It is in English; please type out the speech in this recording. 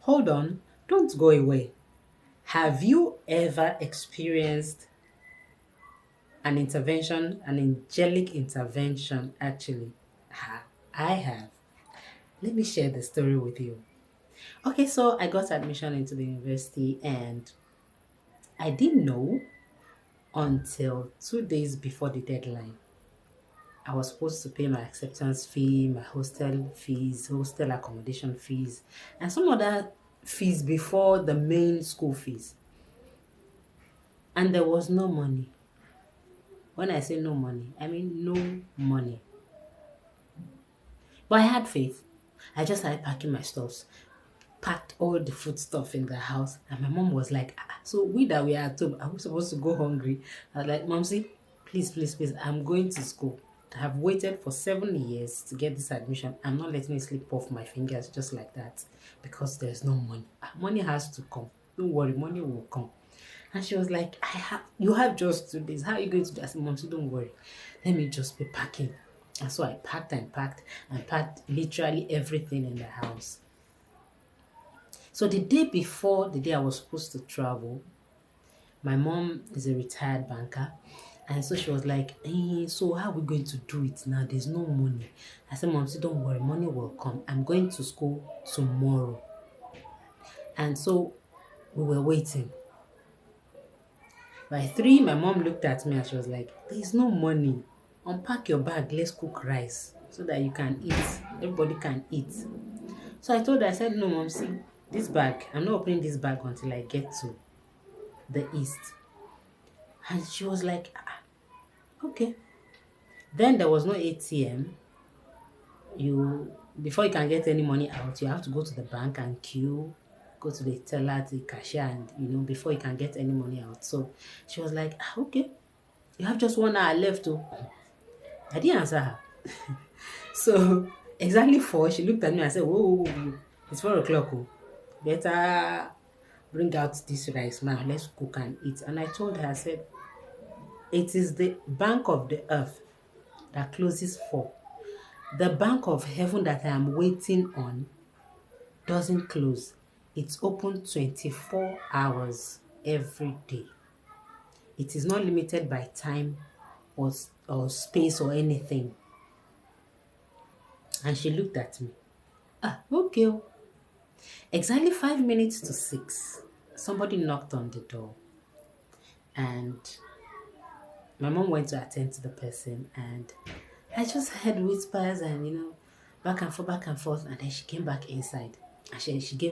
Hold on, don't go away. Have you ever experienced an intervention, an angelic intervention actually? I have. Let me share the story with you. Okay, so I got admission into the university and I didn't know until 2 days before the deadline. I was supposed to pay my acceptance fee, my hostel fees, hostel accommodation fees, and some other fees before the main school fees. And there was no money. When I say no money, I mean no money. But I had faith. I just started packing my stuffs, packed all the food stuff in the house, and my mom was like, so we that we are at home, are we supposed to go hungry? I was like, Momsy, please, please, please, I'm going to school. I have waited for 7 years to get this admission. I'm not letting it slip off my fingers just like that because there's no money. Money has to come. Don't worry, money will come. And she was like, you have just 2 days. How are you going to do? I said, Mom, so don't worry. Let me just be packing. And so I packed and packed and packed literally everything in the house. So the day before the day I was supposed to travel, my mom is a retired banker. And so she was like, so how are we going to do it now? There's no money. I said, Mom, so don't worry, money will come. I'm going to school tomorrow. And so we were waiting. By 3, my mom looked at me and she was like, there's no money. Unpack your bag, let's cook rice so that you can eat. Everybody can eat. So I told her, I said, no, Mom, see, this bag, I'm not opening this bag until I get to the east. And she was like, okay. Then there was no ATM. Before you can get any money out, you have to go to the bank and queue, go to the teller, the cashier, and before you can get any money out. So she was like, okay, you have just 1 hour left. I didn't answer her. So exactly 4, she looked at me and said, whoa, whoa, whoa, it's 4 o'clock. Oh. Better bring out this rice now. Let's cook and eat. And I told her, I said, it is the bank of the earth that closes 4. The bank of heaven that I am waiting on doesn't close. It's open 24 hours every day. It is not limited by time or space or anything. And she looked at me. Okay. Exactly 5 minutes to 6, somebody knocked on the door. And my mom went to attend to the person. And I just heard whispers and, back and forth. And then she came back inside. And she gave